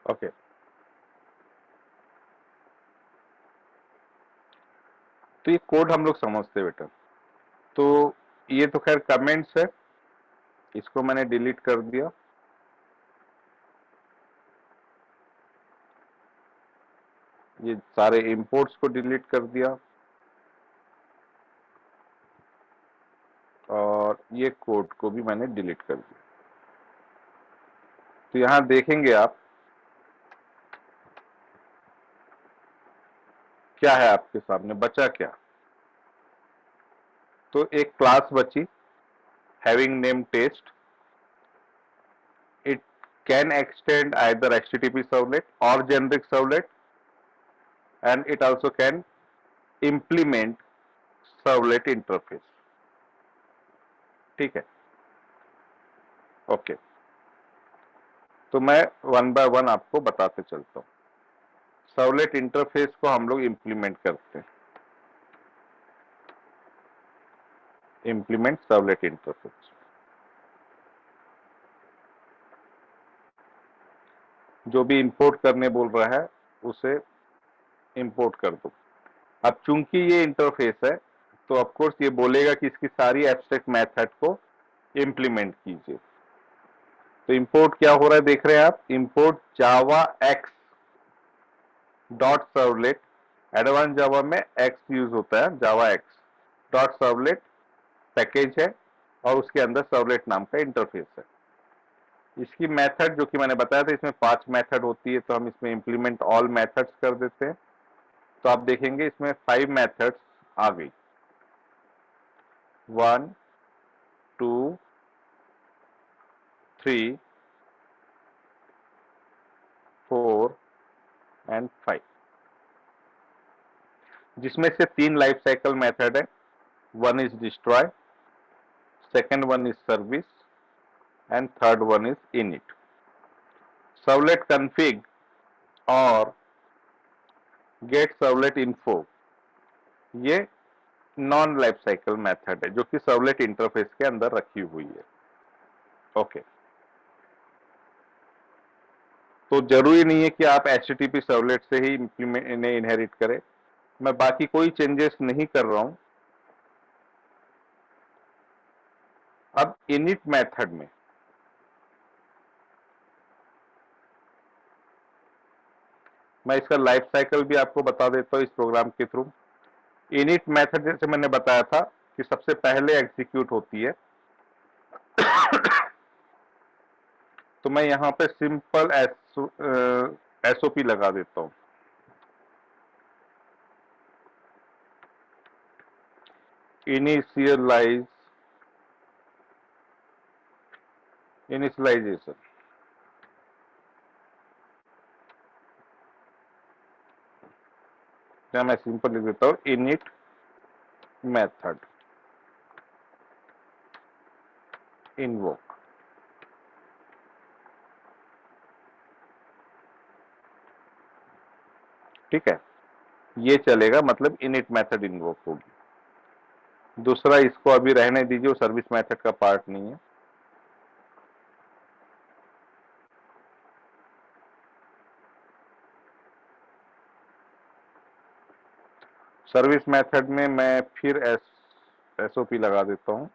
Okay, तो ये code हम लोग समझते हैं बेटा। तो ये तो खैर कमेंट्स है, इसको मैंने डिलीट कर दिया। ये सारे इंपोर्ट्स को डिलीट कर दिया और ये कोड को भी मैंने डिलीट कर दिया। तो यहां देखेंगे आप क्या है आपके सामने, बचा क्या। तो एक क्लास बची having name test. It can extend either HTTP servlet और generic servlet, and it also can implement servlet interface. ठीक है, ओके। तो मैं वन बाय वन आपको बताते चलता हूं। सर्वलेट इंटरफेस को हम लोग इंप्लीमेंट करते हैं। इंप्लीमेंट सर्वलेट इंटरफेस, जो भी इंपोर्ट करने बोल रहा है उसे इंपोर्ट कर दो। अब चूंकि ये इंटरफेस है तो ऑफ कोर्स ये बोलेगा कि इसकी सारी एब्स्ट्रैक्ट मेथड को इंप्लीमेंट कीजिए। तो इंपोर्ट क्या हो रहा है देख रहे हैं आप, इंपोर्ट जावा एक्स डॉट सर्वलेट। एडवांस जावा में एक्स यूज होता है, जावा एक्स डॉट सर्वलेट पैकेज है और उसके अंदर सर्वलेट नाम का इंटरफेस है। इसकी मेथड जो कि मैंने बताया था, इसमें 5 मेथड होती है, तो हम इसमें इंप्लीमेंट ऑल मेथड्स कर देते हैं। तो आप देखेंगे इसमें 5 मेथड्स आ गई, 1 2 3 4 एंड 5, जिसमें से 3 लाइफ साइकिल मेथड है। One is destroy, second one is service and third one is init. Servlet config और गेट सर्वलेट इन्फो ये नॉन लाइफ साइकिल मेथड है जो कि सर्वलेट इंटरफेस के अंदर रखी हुई है। ओके, तो जरूरी नहीं है कि आप HTTP सर्वलेट से ही इन्हें इनहेरिट करें। मैं बाकी कोई चेंजेस नहीं कर रहा हूं। अब इनिट मेथड में मैं इसका लाइफ साइकिल भी आपको बता देता हूं इस प्रोग्राम के थ्रू। इनिट मेथड जैसे मैंने बताया था कि सबसे पहले एग्जीक्यूट होती है। तो मैं यहां पे सिंपल SOP लगा देता हूं। इनिशियलाइजेशन, क्या मैं सिंपल लिख देता हूं, इनिट मेथड इनवोक। ठीक है, ये चलेगा, मतलब इनिट मेथड इन्वोक होगी। दूसरा इसको अभी रहने दीजिए, वो सर्विस मेथड का पार्ट नहीं है। सर्विस मेथड में मैं फिर SOP लगा देता हूं,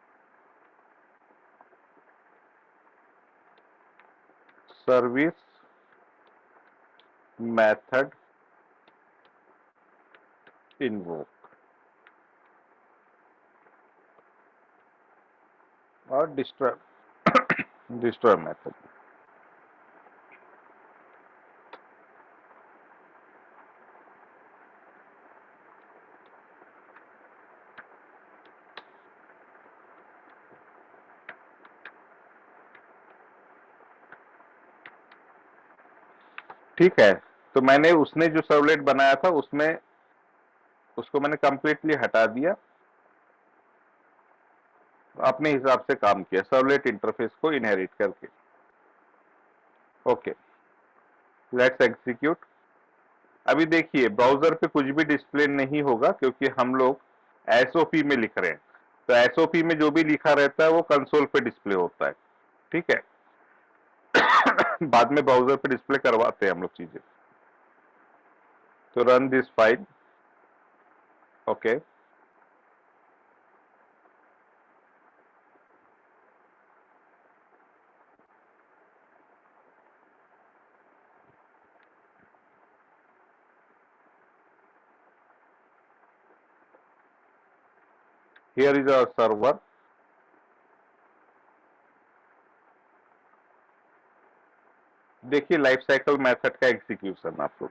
सर्विस मेथड इन्वोक और डिस्ट्रॉय मेथड। ठीक है, तो मैंने उसने जो सर्वलेट बनाया था उसमें उसको मैंने कंप्लीटली हटा दिया, अपने हिसाब से काम किया सर्वलेट इंटरफेस को इनहेरिट करके। Okay, let's execute. अभी देखिए ब्राउजर पे कुछ भी डिस्प्ले नहीं होगा क्योंकि हम लोग SOP में लिख रहे हैं। तो SOP में जो भी लिखा रहता है वो कंसोल पे डिस्प्ले होता है। ठीक है, बाद में ब्राउजर पे डिस्प्ले करवाते हैं हम लोग चीजें। तो run this file, okay. Here is our server. देखिए लाइफ साइकिल मेथड का एग्जीक्यूशन आप लोग।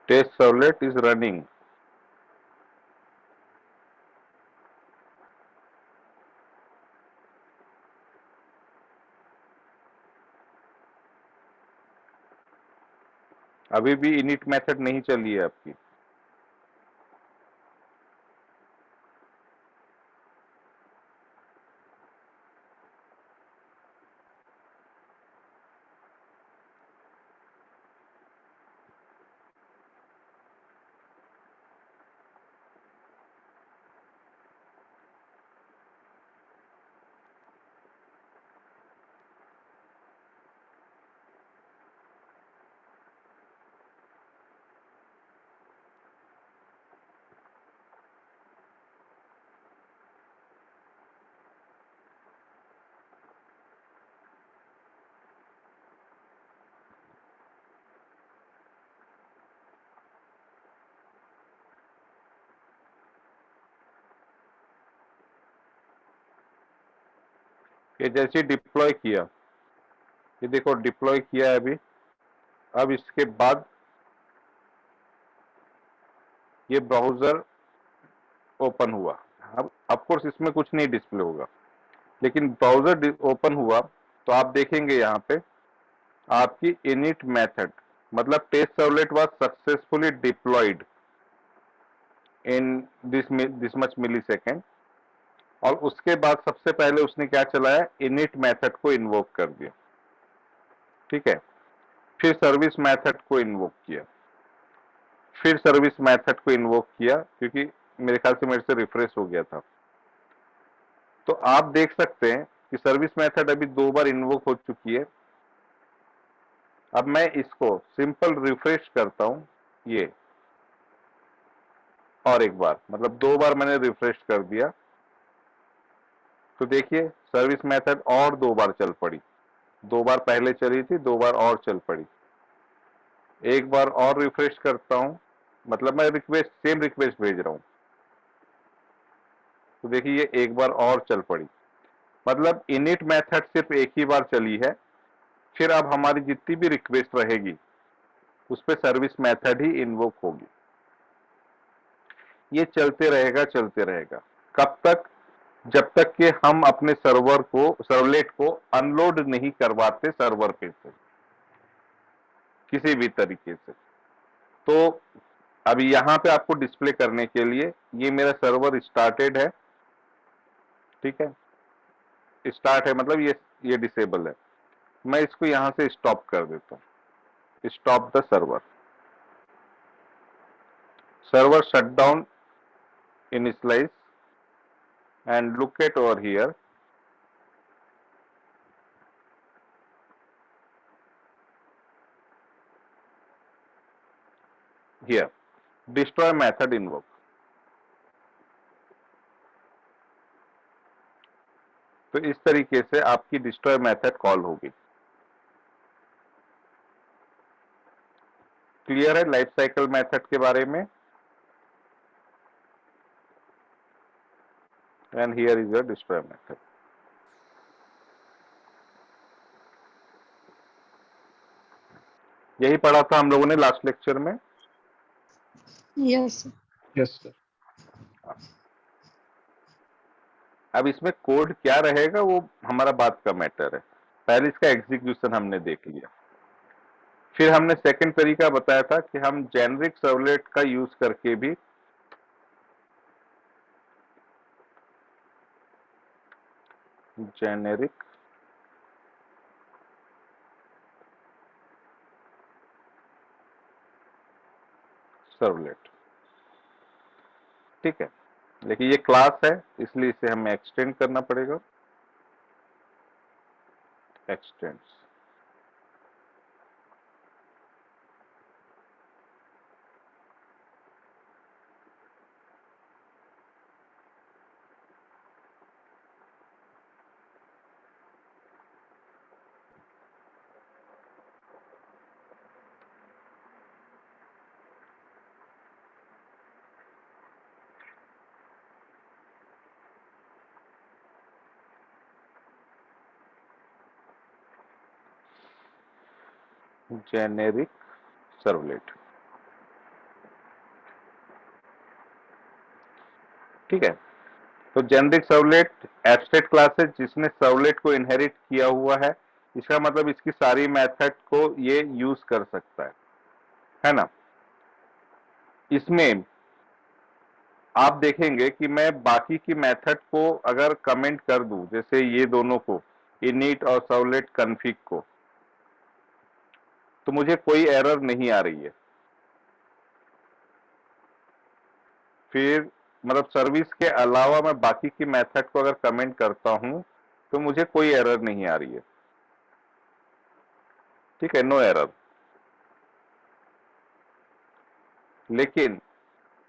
Test servlet is running. अभी भी इनिट मेथड नहीं चली है आपकी। ये जैसे डिप्लॉय किया, ये देखो डिप्लॉय किया है अभी। अब इसके बाद ये ब्राउजर ओपन हुआ। अब ऑफ कोर्स इसमें कुछ नहीं डिस्प्ले होगा, लेकिन ब्राउजर ओपन हुआ तो आप देखेंगे यहाँ पे आपकी इनिट मेथड, मतलब test servlet was successfully deployed in this much millisecond. और उसके बाद सबसे पहले उसने क्या चलाया, इनिट मेथड को इन्वोक कर दिया। ठीक है, फिर सर्विस मेथड को इन्वोक किया, फिर सर्विस मेथड को इन्वोक किया, क्योंकि मेरे ख्याल से मेरे से रिफ्रेश हो गया था। तो आप देख सकते हैं कि सर्विस मेथड अभी 2 बार इन्वोक हो चुकी है। अब मैं इसको सिंपल रिफ्रेश करता हूं, ये और एक बार, मतलब 2 बार मैंने रिफ्रेश कर दिया। तो देखिए सर्विस मेथड और 2 बार चल पड़ी। 2 बार पहले चली थी, 2 बार और चल पड़ी। एक बार और रिफ्रेश करता हूं, मतलब मैं रिक्वेस्ट, सेम रिक्वेस्ट भेज रहा हूं। तो देखिए ये एक बार और चल पड़ी। मतलब इनिट मेथड सिर्फ एक ही बार चली है। फिर अब हमारी जितनी भी रिक्वेस्ट रहेगी उस पर सर्विस मेथड ही इन्वोक होगी। ये चलते रहेगा, चलते रहेगा। कब तक? जब तक कि हम अपने सर्वर को, सर्वलेट को अनलोड नहीं करवाते सर्वर पे से किसी भी तरीके से। तो अभी यहाँ पे आपको डिस्प्ले करने के लिए ये मेरा सर्वर स्टार्टेड है। ठीक है, स्टार्ट है मतलब ये डिसेबल है। मैं इसको यहां से स्टॉप कर देता हूं। Stop the server, server shut down initialize, and look at over here. Here, destroy method invoke. तो इस तरीके से आपकी डिस्ट्रॉय मेथड कॉल होगी। क्लियर है लाइफ साइकिल मेथड के बारे में? And here is your destroy method. यही पढ़ा था हम लोगों ने लास्ट लेक्चर में। Yes yes sir. अब इसमें कोड क्या रहेगा वो हमारा बात का मैटर है। पहले इसका एग्जीक्यूशन हमने देख लिया, फिर हमने सेकंड तरीका बताया था कि हम जेनरिक सर्वलेट का यूज करके भी जेनेरिक सर्वलेट, ठीक है, लेकिन ये क्लास है इसलिए इसे हमें एक्सटेंड करना पड़ेगा। एक्सटेंड्स, जेनेरिक सर्वलेट, ठीक है। तो जेनेरिक सर्वलेट एब्स्ट्रैक्ट क्लास है जिसने सर्वलेट को इनहेरिट किया हुआ है। इसका मतलब इसकी सारी मेथड को ये यूज कर सकता है ना। इसमें आप देखेंगे कि मैं बाकी की मेथड को अगर कमेंट कर दूं, जैसे ये दोनों को, इनिट और सर्वलेट कॉन्फ़िग को, तो मुझे कोई एरर नहीं आ रही है। फिर मतलब सर्विस के अलावा मैं बाकी की मेथड को अगर कमेंट करता हूं तो मुझे कोई एरर नहीं आ रही है, ठीक है, नो एरर। लेकिन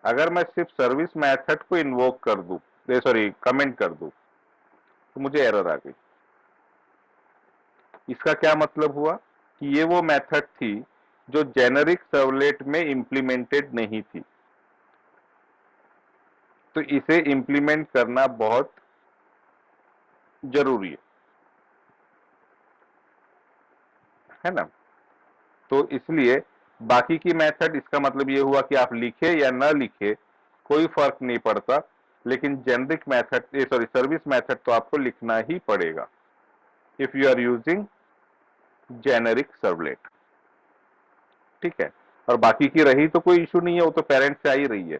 अगर मैं सिर्फ सर्विस मेथड को इन्वोक कर दूं, सॉरी कमेंट कर दूं, तो मुझे एरर आ गई। इसका क्या मतलब हुआ कि ये वो मेथड थी जो जेनेरिक सर्वलेट में इंप्लीमेंटेड नहीं थी। तो इसे इंप्लीमेंट करना बहुत जरूरी है ना। तो इसलिए बाकी की मेथड, इसका मतलब ये हुआ कि आप लिखे या ना लिखे कोई फर्क नहीं पड़ता, लेकिन generic method, sorry service method तो आपको लिखना ही पड़ेगा if you are using generic servlet, ठीक है। और बाकी की रही तो कोई इशू नहीं है, वो तो पेरेंट से आ ही रही है।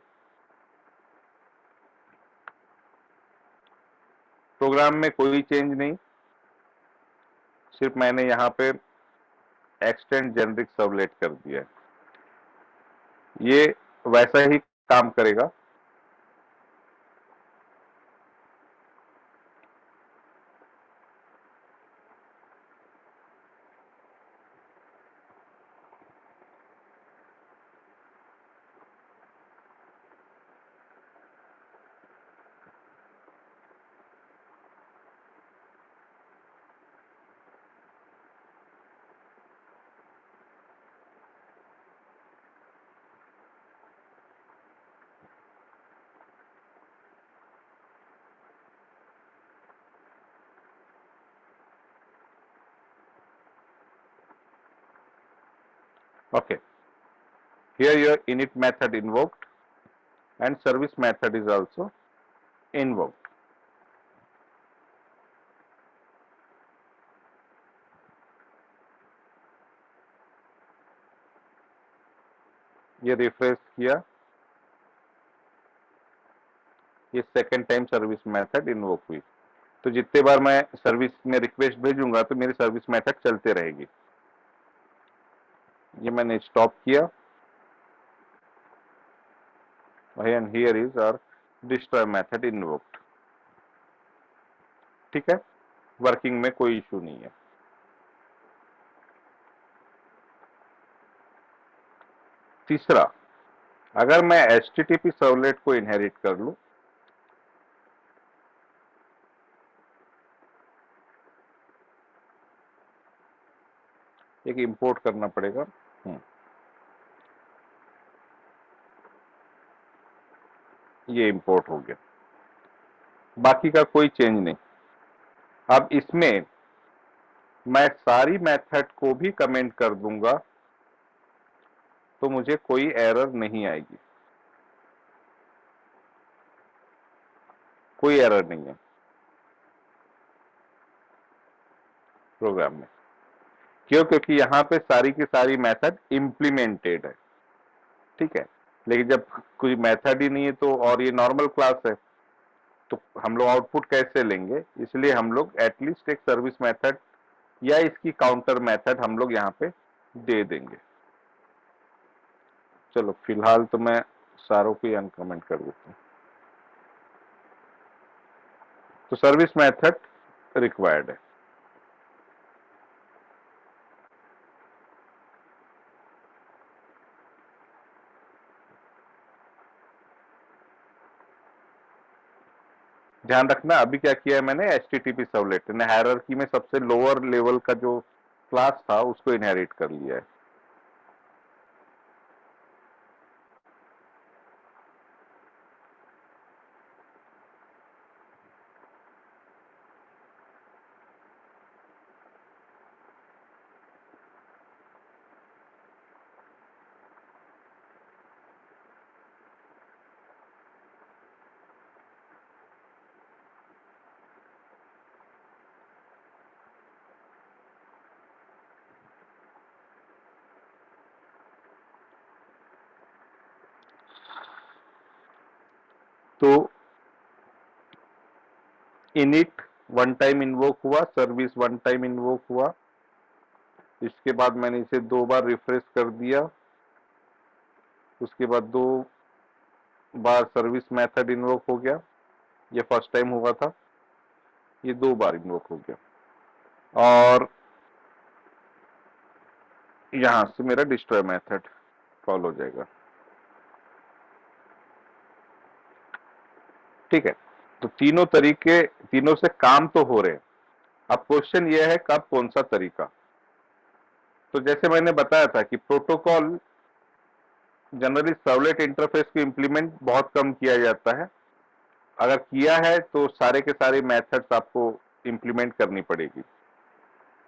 प्रोग्राम में कोई चेंज नहीं, सिर्फ मैंने यहां पे एक्सटेंड जेनेरिक सर्वलेट कर दिया है, ये वैसा ही काम करेगा। Okay, here your init method invoked and service method is also invoked. ये रिफ्रेश किया, ये second time service method invoke हुई। तो जितने बार मैं सर्विस में रिक्वेस्ट भेजूंगा तो मेरी सर्विस मेथड चलते रहेगी। ये मैंने स्टॉप किया, and here is our destroy method invoked, ठीक है, वर्किंग में कोई इशू नहीं है। तीसरा, अगर मैं HTTP सर्वलेट को इनहेरिट कर लूं, एक इंपोर्ट करना पड़ेगा। ये इंपोर्ट हो गया, बाकी का कोई चेंज नहीं। अब इसमें मैं सारी मेथड को भी कमेंट कर दूंगा तो मुझे कोई एरर नहीं आएगी, कोई एरर नहीं है प्रोग्राम में। क्यों? क्योंकि यहां पे सारी की सारी मेथड इंप्लीमेंटेड है, ठीक है। लेकिन जब कोई मेथड ही नहीं है तो, और ये नॉर्मल क्लास है, तो हम लोग आउटपुट कैसे लेंगे? इसलिए हम लोग एटलीस्ट एक सर्विस मेथड या इसकी काउंटर मेथड हम लोग यहाँ पे दे देंगे। चलो फिलहाल तो मैं सारों को ही अनकमेंट कर देता हूँ। तो सर्विस मेथड रिक्वायर्ड है। ध्यान रखना, अभी क्या किया है मैंने, HTTP सर्वलेट ने हायरार्की में सबसे लोअर लेवल का जो क्लास था उसको इनहेरिट कर लिया है। तो इनिट वन टाइम इन्वोक हुआ, सर्विस वन टाइम इन्वोक हुआ, इसके बाद मैंने इसे 2 बार रिफ्रेश कर दिया, उसके बाद 2 बार सर्विस मेथड इन्वोक हो गया, ये फर्स्ट टाइम हुआ था, ये 2 बार इन्वोक हो गया, और यहां से मेरा डिस्ट्रॉय मेथड कॉल हो जाएगा। ठीक है, तो तीनों तरीके, तीनों से काम तो हो रहे हैं। अब क्वेश्चन ये है कब कौन सा तरीका। तो जैसे मैंने बताया था कि प्रोटोकॉल जनरली सर्वलेट इंटरफेस को इंप्लीमेंट बहुत कम किया जाता है, अगर किया है तो सारे के सारे मेथड्स आपको इंप्लीमेंट करनी पड़ेगी।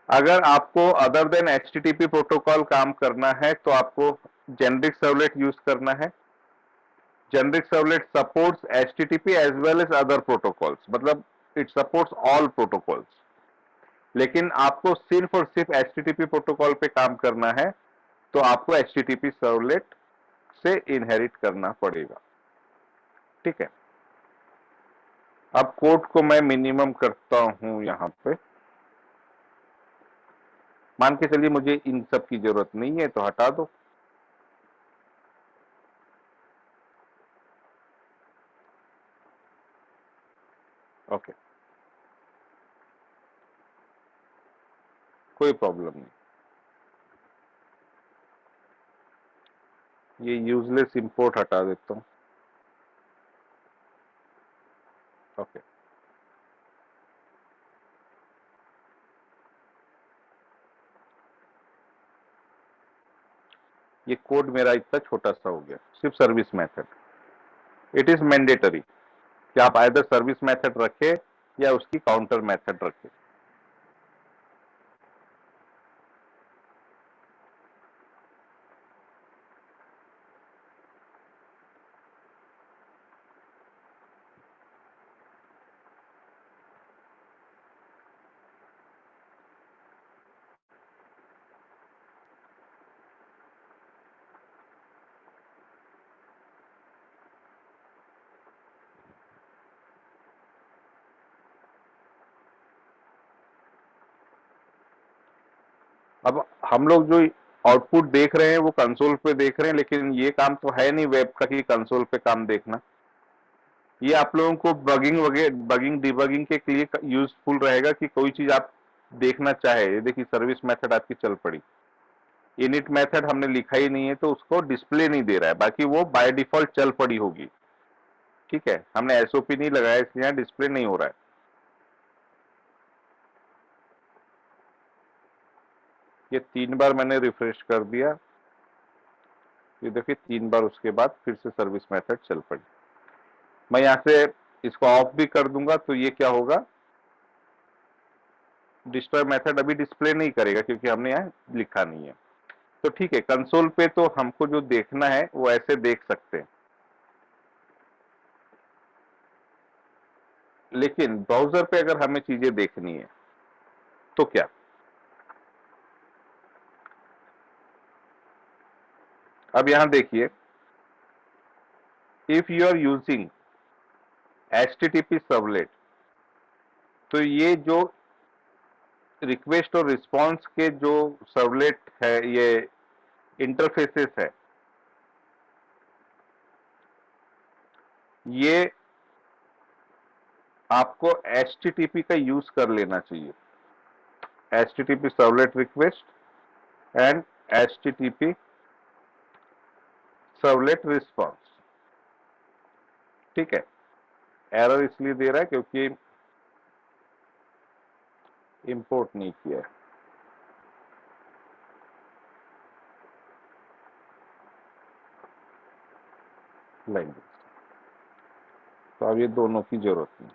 अगर आपको अदर देन HTTP प्रोटोकॉल काम करना है तो आपको जेनरिक सर्वलेट यूज करना है। Generic servlet supports HTTP as well as other protocols, मतलब इट सपोर्ट्स ऑल प्रोटोकॉल्स। लेकिन आपको सिर्फ और सिर्फ HTTP प्रोटोकॉल पे काम करना है तो आपको HTTP सर्वलेट से इनहेरिट करना पड़ेगा। ठीक है, अब कोड को मैं मिनिमम करता हूं यहां पे, मान के चलिए मुझे इन सब की जरूरत नहीं है तो हटा दो। ओके, कोई प्रॉब्लम नहीं। ये यूजलेस इंपोर्ट हटा देता हूं। ओके, ये कोड मेरा इतना छोटा सा हो गया, सिर्फ service method. It is mandatory कि आप आइदर सर्विस मेथड रखें या उसकी काउंटर मेथड रखें। अब हम लोग जो आउटपुट देख रहे हैं वो कंसोल पे देख रहे हैं, लेकिन ये काम तो है नहीं वेब का कि कंसोल पे काम देखना। ये आप लोगों को बगिंग वगैरह, बगिंग डिबगिंग के लिए यूजफुल रहेगा कि कोई चीज आप देखना चाहे। देखिए सर्विस मेथड आपकी चल पड़ी, इनिट मेथड हमने लिखा ही नहीं है तो उसको डिस्प्ले नहीं दे रहा है, बाकी वो बाय डिफॉल्ट चल पड़ी होगी। ठीक है, हमने एसओपी नहीं लगाया इसलिए यहाँ डिस्प्ले नहीं हो रहा है। ये 3 बार मैंने रिफ्रेश कर दिया, ये देखिए 3 बार उसके बाद फिर से सर्विस मेथड चल पड़ी। मैं यहाँ से इसको ऑफ भी कर दूंगा तो ये क्या होगा, डिस्ट्रॉय मेथड अभी डिस्प्ले नहीं करेगा क्योंकि हमने यहाँ लिखा नहीं है। तो ठीक है, कंसोल पे तो हमको जो देखना है वो ऐसे देख सकते हैं, लेकिन ब्राउजर पे अगर हमें चीजें देखनी है तो क्या, अब यहां देखिए, if you are using HTTP servlet, तो ये जो रिक्वेस्ट और रिस्पॉन्स के जो सर्वलेट है, ये इंटरफेसेस है, ये आपको HTTP का यूज कर लेना चाहिए, HTTP servlet request and HTTP servlet response. ठीक है, एरर इसलिए दे रहा है क्योंकि इंपोर्ट नहीं किया है। लैंग्वेज, तो अब ये दोनों की जरूरत नहीं।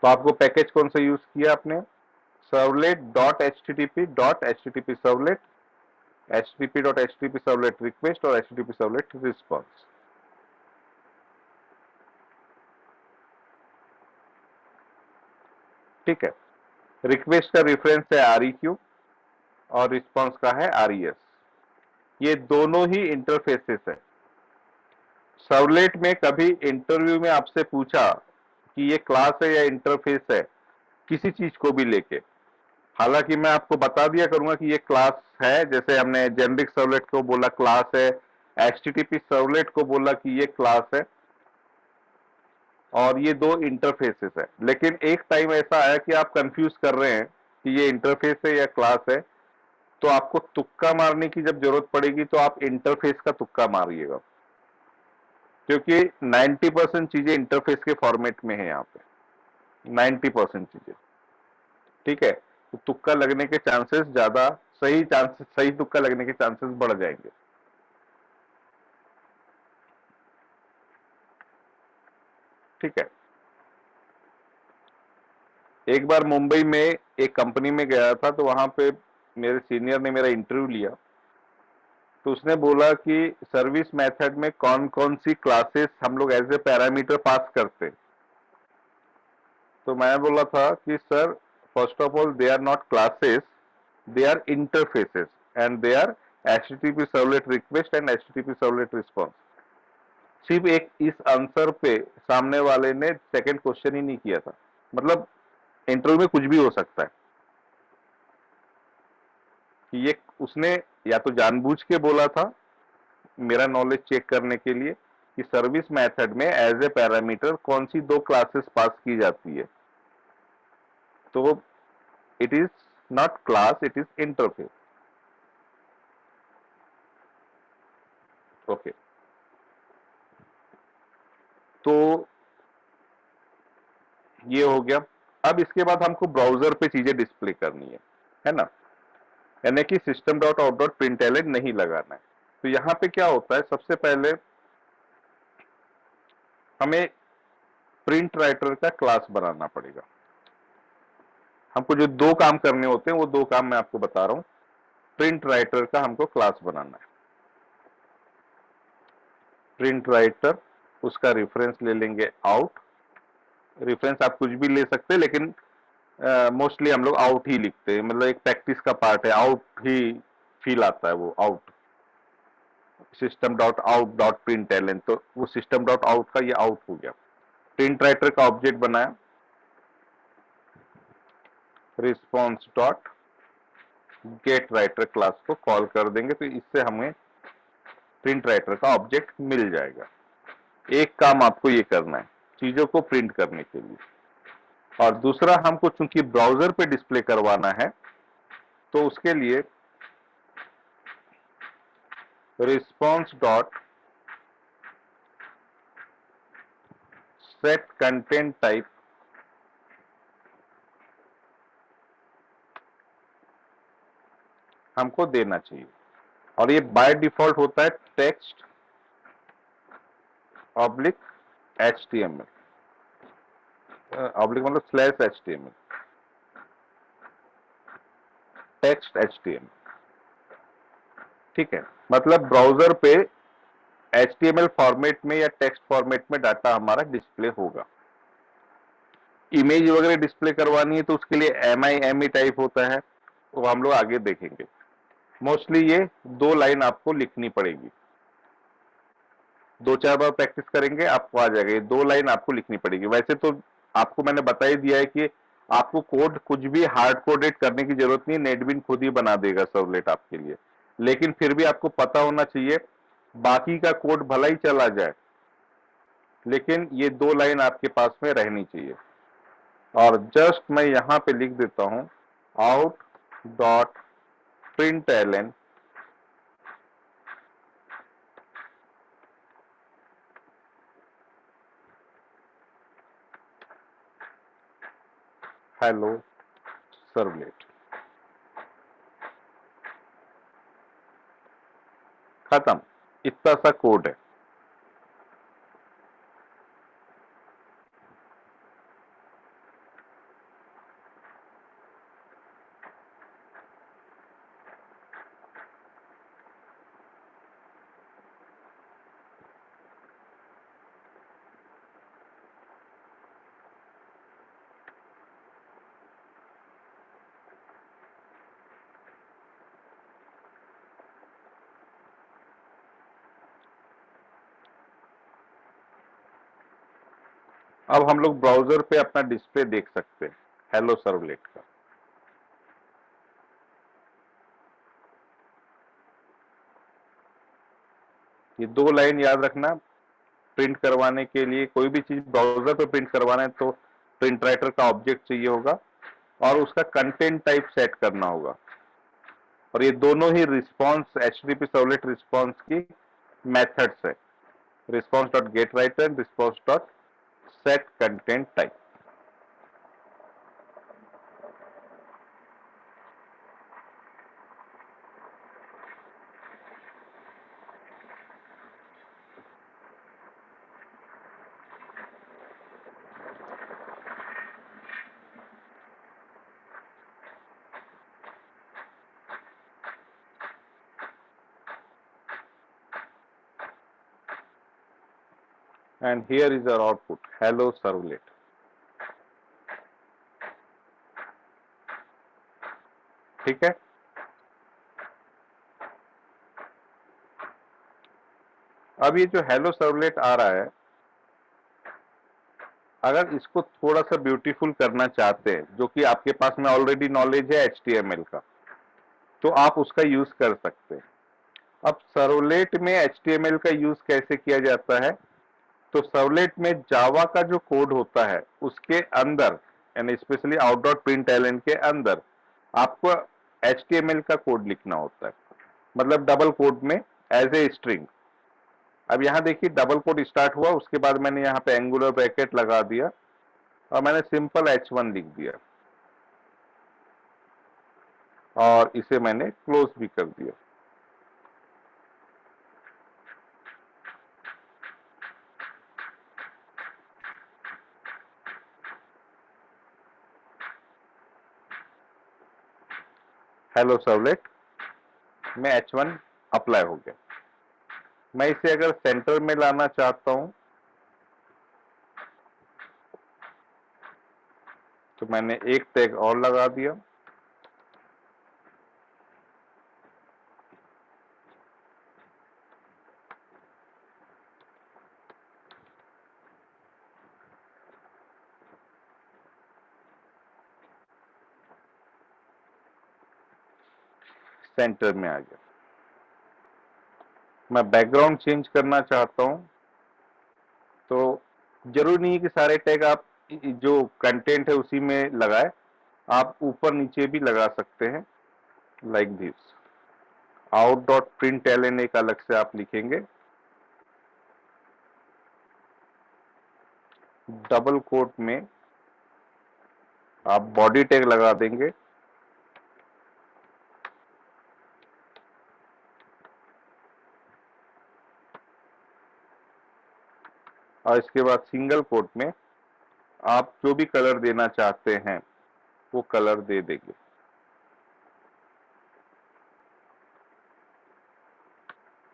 तो आपको पैकेज कौन सा यूज किया आपने, servlet dot HTTP dot HTTP servlet, HTTP dot HTTP servlet request और HTTP सर्वलेट रिस्पॉन्स। ठीक है, रिक्वेस्ट का रेफरेंस है REQ और रिस्पॉन्स का है RES। ये दोनों ही इंटरफेसेस है। सर्वलेट में कभी इंटरव्यू में आपसे पूछा कि ये क्लास है या इंटरफेस है, किसी चीज को भी लेके, हालांकि मैं आपको बता दिया करूंगा कि ये क्लास है, जैसे हमने जेनरिक सर्वलेट को बोला क्लास है, HTTP सर्वलेट को बोला कि ये क्लास है, और ये दो इंटरफेसेस है। लेकिन एक टाइम ऐसा आया कि आप कंफ्यूज कर रहे हैं कि ये इंटरफेस है या क्लास है, तो आपको तुक्का मारने की जब जरूरत पड़ेगी तो आप इंटरफेस का तुक्का मारिएगा, क्योंकि 90% चीजें इंटरफेस के फॉर्मेट में है यहाँ पे, 90% चीजें। ठीक है, तो तुक्का लगने के चांसेस ज्यादा, सही चांसेस, सही तुक्का लगने के चांसेस बढ़ जाएंगे। ठीक है, एक बार मुंबई में एक कंपनी में गया था, तो वहां पे मेरे सीनियर ने मेरा इंटरव्यू लिया, तो उसने बोला कि सर्विस मेथड में कौन कौन सी क्लासेस हम लोग एज ए पैरामीटर पास करते। तो मैं बोला था कि sir, first of all they are not classes, they are interfaces and they are HTTP servlet request and HTTP servlet response. सिर्फ एक इस आंसर पे सामने वाले ने सेकंड क्वेश्चन ही नहीं किया था। मतलब इंटरव्यू में कुछ भी हो सकता है कि ये उसने या तो जानबूझ के बोला था मेरा नॉलेज चेक करने के लिए कि सर्विस मेथड में एज ए पैरामीटर कौन सी दो क्लासेस पास की जाती है, तो it is not class, it is interface. Okay, तो ये हो गया। अब इसके बाद हमको ब्राउजर पे चीजें डिस्प्ले करनी है ना, यानी कि system dot out dot println नहीं लगाना है। तो यहाँ पे क्या होता है, सबसे पहले हमें प्रिंट राइटर का क्लास बनाना पड़ेगा। हमको जो दो काम करने होते हैं वो दो काम मैं आपको बता रहा हूं। प्रिंट राइटर का हमको क्लास बनाना है। प्रिंट राइटर, उसका रेफरेंस ले लेंगे आउट। रेफरेंस आप कुछ भी ले सकते हैं, लेकिन मोस्टली हम लोग आउट ही लिखते हैं, मतलब एक प्रैक्टिस का पार्ट है, आउट ही फील आता है वो out. System dot out dot print L, तो वो सिस्टम डॉट आउट का ये आउट हो गया। प्रिंट राइटर का ऑब्जेक्ट बनाया, response dot gate writer class को कॉल कर देंगे, तो इससे हमें प्रिंट राइटर का ऑब्जेक्ट मिल जाएगा। एक काम आपको ये करना है चीजों को प्रिंट करने के लिए, और दूसरा हमको चूंकि ब्राउजर पे डिस्प्ले करवाना है, तो उसके लिए response dot set content type हमको देना चाहिए, और ये बाय डिफॉल्ट होता है टेक्स्ट ऑब्लिक HTML, ऑब्लिक मतलब स्लैश HTML, टेक्स्ट HTML। ठीक है, मतलब ब्राउजर पे HTML फॉर्मेट में या टेक्स्ट फॉर्मेट में डाटा हमारा डिस्प्ले होगा। इमेज वगैरह डिस्प्ले करवानी है तो उसके लिए MIME टाइप होता है, वो हम लोग आगे देखेंगे। मोस्टली ये 2 लाइन आपको लिखनी पड़ेगी, 2-4 बार प्रैक्टिस करेंगे आपको आ जाएगा। ये 2 लाइन आपको लिखनी पड़ेगी। वैसे तो आपको मैंने बता ही दिया है कि आपको कोड कुछ भी हार्ड कोडेड करने की जरूरत नहीं, नेटबिन खुद ही बना देगा सर्वलेट आपके लिए। लेकिन फिर भी आपको पता होना चाहिए, बाकी का कोड भला ही चला जाए, लेकिन ये 2 लाइन आपके पास में रहनी चाहिए। और जस्ट मैं यहां पे लिख देता हूं out.println हेलो सर्वलेट, खत्म। इतना सा कोड है। अब हम लोग ब्राउजर पे अपना डिस्प्ले देख सकते हैं हेलो सर्वलेट का। ये 2 लाइन याद रखना, प्रिंट करवाने के लिए कोई भी चीज ब्राउजर पे प्रिंट करवाना है तो प्रिंट राइटर का ऑब्जेक्ट चाहिए होगा, और उसका कंटेंट टाइप सेट करना होगा। और ये दोनों ही रिस्पॉन्स HTTP सर्वलेट रिस्पॉन्स की मेथड्स है, response dot gate writer, response dot set content type. And here is our output, hello servlet. ठीक है, अब ये जो हेलो सर्वलेट आ रहा है, अगर इसको थोड़ा सा ब्यूटीफुल करना चाहते हैं, जो कि आपके पास में ऑलरेडी नॉलेज है HTML का, तो आप उसका यूज कर सकते हैं। अब सर्वलेट में HTML का यूज कैसे किया जाता है, तो सर्वलेट में जावा का जो कोड होता है उसके अंदर, यानी स्पेशली out.println के अंदर आपको HTML का कोड लिखना होता है, मतलब डबल कोड में एज ए स्ट्रिंग। अब यहां देखिए डबल कोड स्टार्ट हुआ, उसके बाद मैंने यहाँ पे एंगुलर ब्रैकेट लगा दिया और मैंने सिंपल H1 लिख दिया, और इसे मैंने क्लोज भी कर दिया। हेलो सर्वलेट में H1 अप्लाई हो गया। मैं इसे अगर सेंटर में लाना चाहता हूं तो मैंने एक टैग और लगा दिया, सेंटर में आ गया। मैं बैकग्राउंड चेंज करना चाहता हूं तो जरूरी नहीं है कि सारे टैग आप जो कंटेंट है उसी में लगाए, आप ऊपर नीचे भी लगा सकते हैं, लाइक दिस। out.println एक अलग से आप लिखेंगे, डबल कोट में आप बॉडी टैग लगा देंगे, और इसके बाद सिंगल कोट में आप जो भी कलर देना चाहते हैं वो कलर दे देंगे।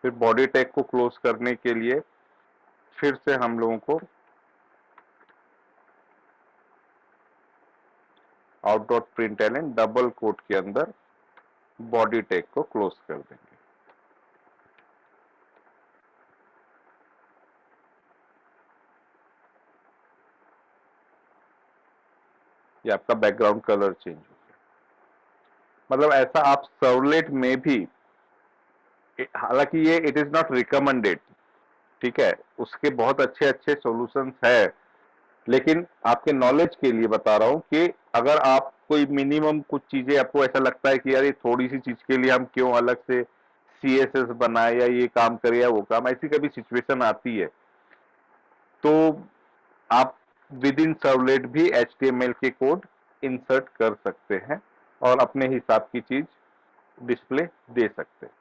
फिर बॉडी टैग को क्लोज करने के लिए फिर से हम लोगों को out.println डबल कोट के अंदर बॉडी टैग को क्लोज कर देंगे। ये आपका बैकग्राउंड कलर चेंज हो गया। मतलब ऐसा आप सर्वलेट में भी, हालांकि ये इट इज नॉट रिकमेंडेड, ठीक है, उसके बहुत अच्छे अच्छे सॉल्यूशंस है, लेकिन आपके नॉलेज के लिए बता रहा हूं कि अगर आप कोई मिनिमम कुछ चीजें आपको ऐसा लगता है कि यार ये थोड़ी सी चीज के लिए हम क्यों अलग से CSS बनाए या ये काम करें या वो काम, ऐसी कभी सिचुएशन आती है तो आप विद इन सर्वलेट भी HTML के कोड इंसर्ट कर सकते हैं और अपने हिसाब की चीज डिस्प्ले दे सकते हैं।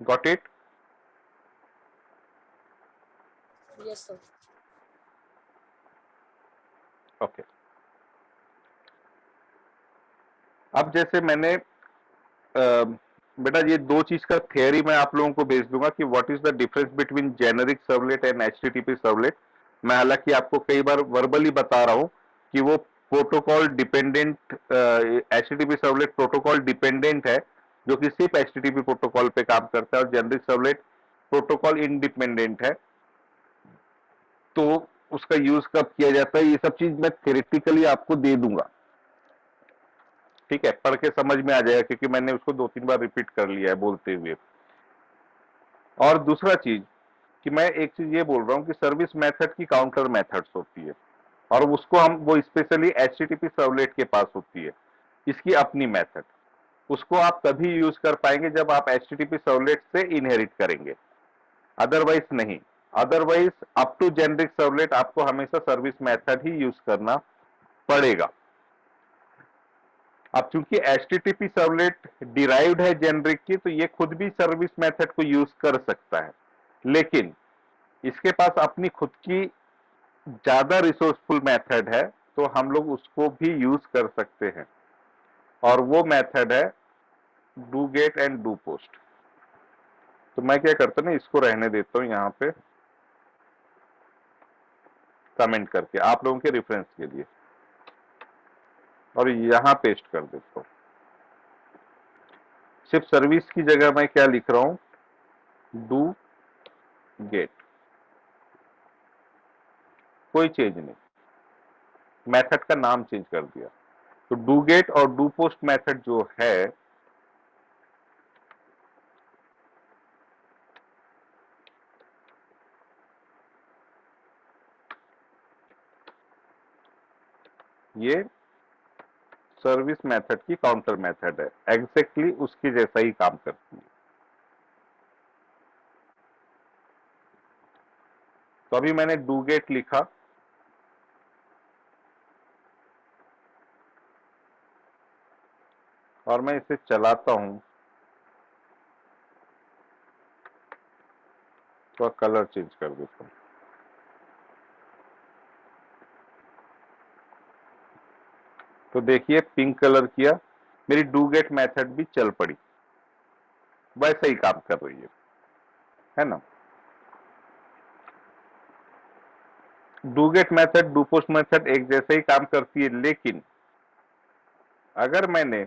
Got it? Yes, sir. Okay. अब जैसे मैंने बेटा ये दो चीज का थियरी मैं आप लोगों को भेज दूंगा कि what is the difference between generic servlet and HTTP servlet. मैं हालांकि आपको कई बार वर्बली बता रहा हूं कि वो protocol dependent, HTTP servlet protocol dependent है जो कि सिर्फ HTTP प्रोटोकॉल पे काम करता है, और जेनेरिक सर्वलेट प्रोटोकॉल इंडिपेंडेंट है। तो उसका यूज कब किया जाता है ये सब चीज मैं थ्योरेटिकली आपको दे दूंगा, ठीक है, पढ़ के समझ में आ जाएगा क्योंकि मैंने उसको 2-3 बार रिपीट कर लिया है बोलते हुए। और दूसरा चीज कि मैं एक चीज ये बोल रहा हूं कि सर्विस मेथड की काउंटर मेथड्स होती है और उसको हम वो स्पेशली HTTP सर्वलेट के पास होती है, इसकी अपनी मेथड। उसको आप तभी यूज कर पाएंगे जब आप HTTP सर्वलेट से इनहेरिट करेंगे, अदरवाइज नहीं। Otherwise up to generic servlet आपको हमेशा सर्विस मेथड ही यूज करना पड़ेगा। अब चूंकि HTTP सर्वलेट डिराइव्ड है जेनरिक की, तो ये खुद भी सर्विस मेथड को यूज कर सकता है, लेकिन इसके पास अपनी खुद की ज्यादा रिसोर्सफुल मेथड है, तो हम लोग उसको भी यूज कर सकते हैं, और वो मेथड है do get and do post. तो मैं क्या करता हूं ना, इसको रहने देता हूं यहां पे कमेंट करके आप लोगों के रेफरेंस के लिए, और यहां पेस्ट कर देता हूं। सिर्फ सर्विस की जगह मैं क्या लिख रहा हूं, डू गेट, कोई चेंज नहीं, मेथड का नाम चेंज कर दिया। तो डू गेट और डू पोस्ट मेथड जो है ये सर्विस मेथड की काउंटर मेथड है, एग्जैक्टली उसके जैसा ही काम करती है। तो अभी मैंने डू गेट लिखा, और मैं इसे चलाता हूं, तो कलर चेंज कर देता हूं। तो देखिए पिंक कलर किया, मेरी डू गेट मेथड भी चल पड़ी, वैसे ही काम कर रही है ना। Do get method do post method एक जैसे ही काम करती है, लेकिन अगर मैंने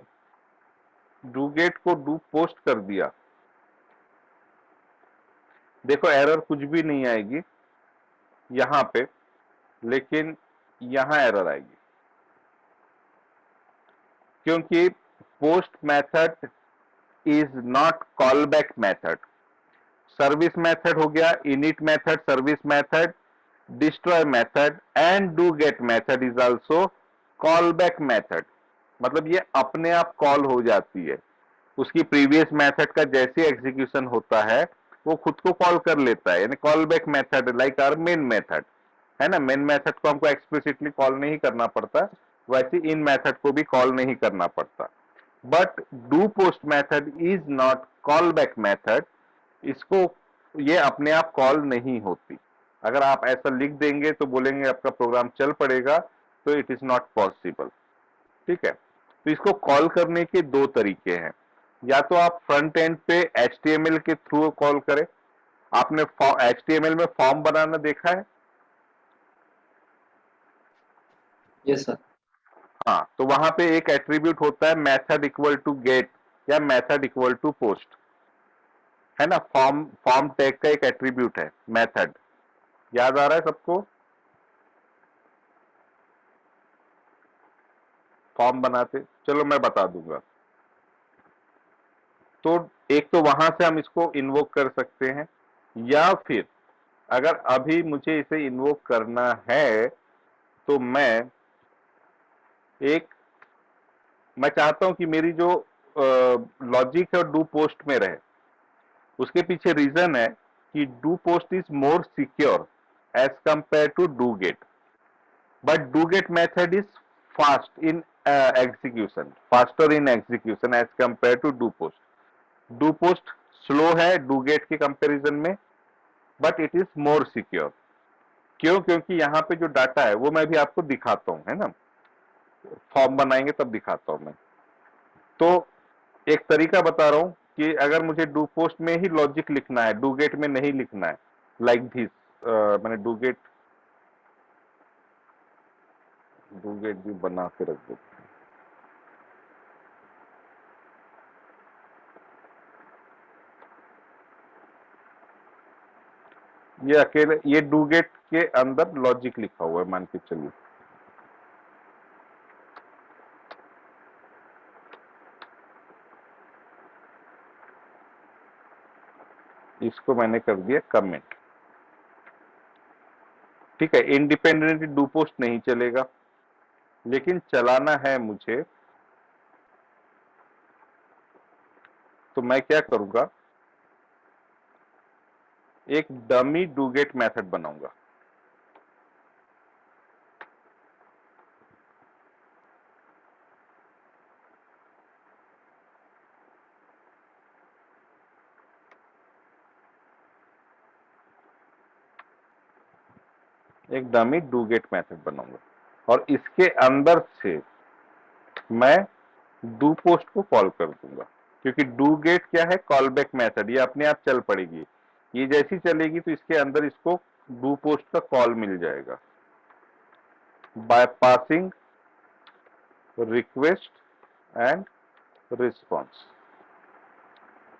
डू गेट को डू पोस्ट कर दिया, देखो एरर कुछ भी नहीं आएगी यहां पे, लेकिन यहां एरर आएगी, क्योंकि post method is not call back method. Service method हो गया, init method, service method, destroy method and do get method is also call back method. मतलब ये अपने आप कॉल हो जाती है, उसकी प्रीवियस मेथड का जैसे एग्जीक्यूशन होता है वो खुद को कॉल कर लेता है, यानी call back method like our main method है ना। मेन मेथड को हमको एक्सप्लिसिटली कॉल नहीं करना पड़ता, वैसे इन मेथड को भी कॉल नहीं करना पड़ता। But do post method is not call back method, इसको ये अपने आप कॉल नहीं होती। अगर आप ऐसा लिख देंगे तो बोलेंगे आपका प्रोग्राम चल पड़ेगा, तो इट इज नॉट पॉसिबल। ठीक है, तो इसको कॉल करने के दो तरीके हैं। या तो आप फ्रंट एंड पे HTML के थ्रू कॉल करें। आपने HTML में फॉर्म बनाना देखा है? Yes sir. हाँ, तो वहां पे एक एट्रीब्यूट होता है मेथड इक्वल टू गेट या मेथड इक्वल टू पोस्ट, है ना। फॉर्म फॉर्म टैग का एक एट्रीब्यूट है मेथड। याद आ रहा है सबको? फॉर्म बनाते, चलो मैं बता दूंगा। तो एक तो वहां से हम इसको इन्वोक कर सकते हैं, या फिर अगर अभी मुझे इसे इन्वोक करना है तो मैं चाहता हूं कि मेरी जो लॉजिक है डू पोस्ट में रहे। उसके पीछे रीजन है कि do post is more secure as compare to do get, but do get method is fast in execution, faster in execution as compare to do post. Do post slow है do get के comparison में, but it is more secure. क्यों? क्योंकि यहाँ पे जो data है वो मैं भी आपको दिखाता हूँ, है ना। फॉर्म बनाएंगे तब दिखाता हूं मैं। तो एक तरीका बता रहा हूं कि अगर मुझे डू पोस्ट में ही लॉजिक लिखना है, डू गेट में नहीं लिखना है, लाइक दिस। मैंने डू गेट भी बना के रख दो। ये अकेले ये डू गेट के अंदर लॉजिक लिखा हुआ है, मान के चलिए। इसको मैंने कर दिया कमेंट। ठीक है, इंडिपेंडेंटली डू पोस्ट नहीं चलेगा, लेकिन चलाना है मुझे, तो मैं क्या करूंगा, एक डमी डू गेट मेथड बनाऊंगा। एक डमी डू गेट मेथड बनाऊंगा और इसके अंदर से मैं डू पोस्ट को कॉल कर दूंगा, क्योंकि डू गेट क्या है, कॉल बैक मेथड, ये अपने आप चल पड़ेगी। ये जैसी चलेगी तो इसके अंदर इसको डू पोस्ट का कॉल मिल जाएगा by passing request and response.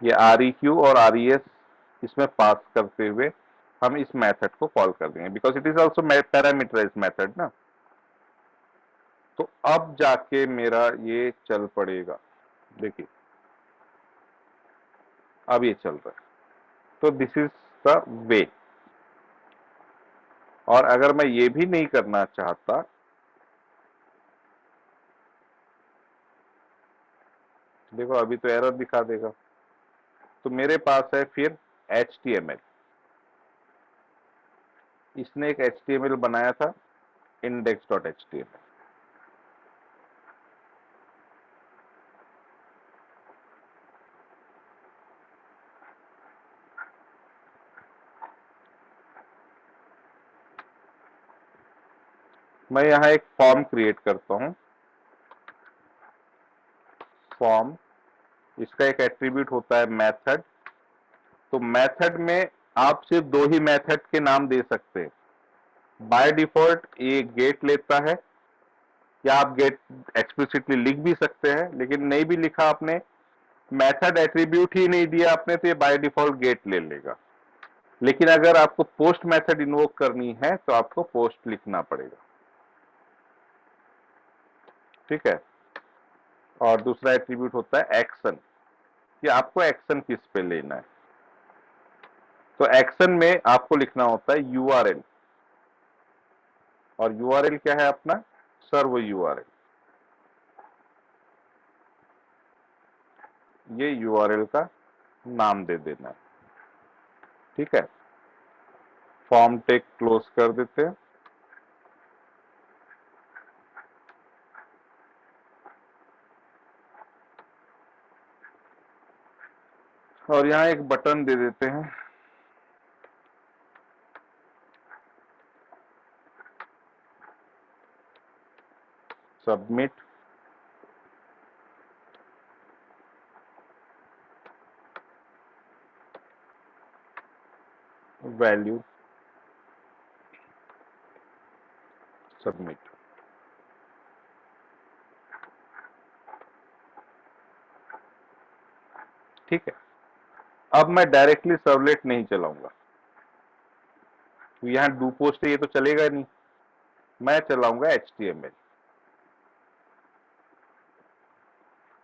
ये REQ और RES इसमें पास करते हुए हम इस मेथड को कॉल कर देंगे, because it is also parameterize method ना। तो अब जाके मेरा ये चल पड़ेगा। देखिए अब ये चल रहा है, तो दिस इज द वे। और अगर मैं ये भी नहीं करना चाहता, देखो अभी तो एरर दिखा देगा। तो मेरे पास है फिर HTML। इसने एक HTML बनाया था, index.html। मैं यहां एक फॉर्म क्रिएट करता हूं। फॉर्म, इसका एक एट्रीब्यूट होता है मेथड। तो मेथड में आप सिर्फ दो ही मेथड के नाम दे सकते हैं। बाय डिफॉल्ट ये गेट लेता है, या आप गेट एक्सप्लिसिटली लिख भी सकते हैं, लेकिन नहीं भी लिखा आपने, मेथड एट्रीब्यूट ही नहीं दिया आपने, तो ये बाय डिफॉल्ट गेट ले लेगा। लेकिन अगर आपको पोस्ट मेथड इन्वोक करनी है तो आपको पोस्ट लिखना पड़ेगा। ठीक है, और दूसरा एट्रीब्यूट होता है एक्शन, कि आपको एक्शन किस पे लेना है। तो एक्शन में आपको लिखना होता है URL, और URL क्या है अपना, सर्व URL। ये URL का नाम दे देना है। ठीक है, फॉर्म टेक क्लोज कर देते हैं। और यहाँ एक बटन दे देते हैं, सबमिट, वैल्यू, सबमिट। ठीक है, अब मैं डायरेक्टली सर्वलेट नहीं चलाऊंगा, यहाँ डू पोस्ट है, ये तो चलेगा नहीं, मैं चलाऊंगा HTML।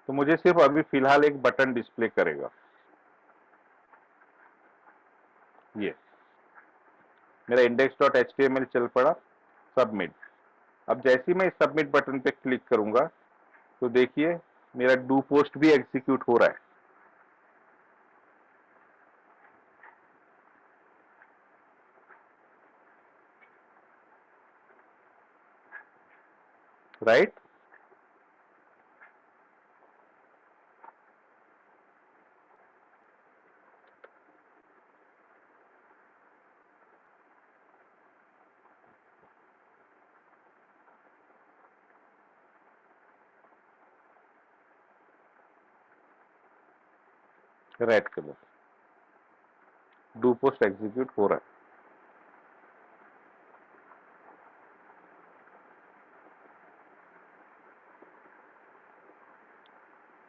तो मुझे सिर्फ अभी फिलहाल एक बटन डिस्प्ले करेगा, ये मेरा index.html चल पड़ा, सबमिट। अब जैसे ही मैं इस सबमिट बटन पे क्लिक करूंगा तो देखिए मेरा डू पोस्ट भी एग्जीक्यूट हो रहा है। Right? Red colour, do post execute हो रहा है।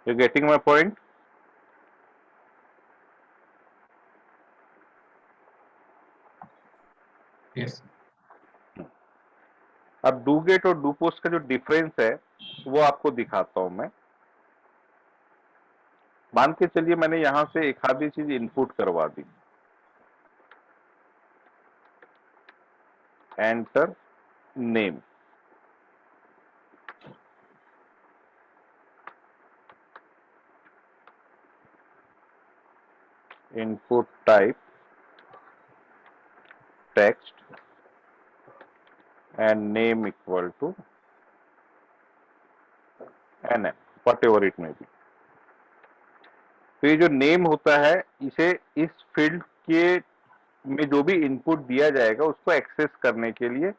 You getting my point? Yes. अब डू गेट और डू पोस्ट का जो डिफरेंस है वो आपको दिखाता हूं मैं। मान के चलिए मैंने यहां से एक आधी चीज इनपुट करवा दी, enter name, input type text and name equal to nm, whatever it may be। तो ये जो नेम होता है, इसे इस फील्ड के में जो भी इनपुट दिया जाएगा उसको एक्सेस करने के लिए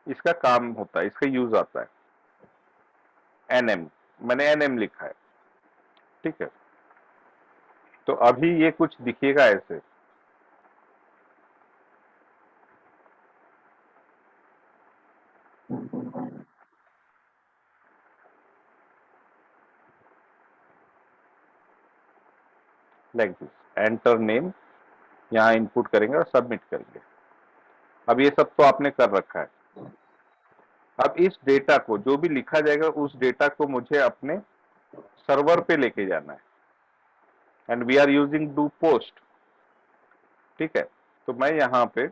इसका काम होता है, इसका यूज आता है। nm, मैंने nm लिखा है, ठीक है। तो अभी ये कुछ दिखेगा ऐसे, लाइक दिस, एंटर नेम, यहाँ इनपुट करेंगे और सबमिट करेंगे। अब ये सब तो आपने कर रखा है। अब इस डेटा को जो भी लिखा जाएगा उस डेटा को मुझे अपने सर्वर पे लेके जाना है, and we are using do post, ठीक है। तो मैं यहाँ पे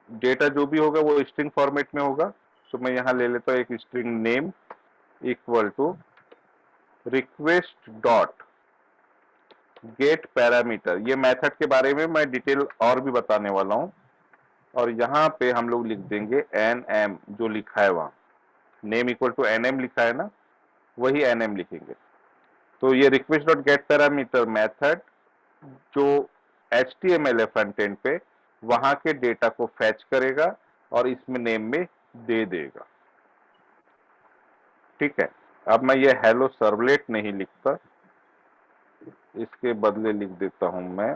डेटा जो भी होगा वो स्ट्रिंग फॉर्मेट में होगा, तो मैं यहाँ ले लेता हूँ एक string name equal to request dot get parameter. ये मेथड के बारे में मैं डिटेल और भी बताने वाला हूँ, और यहाँ पे हम लोग लिख देंगे nm, जो लिखा है वहां नेम इक्वल टू nm लिखा है ना, वही nm लिखेंगे। तो ये request dot get parameter method जो HTML है फ्रंट एंड पे, वहां के डेटा को फैच करेगा और इसमें नेम में दे देगा, ठीक है। अब मैं ये हेलो सर्वलेट नहीं लिखता, इसके बदले लिख देता हूं मैं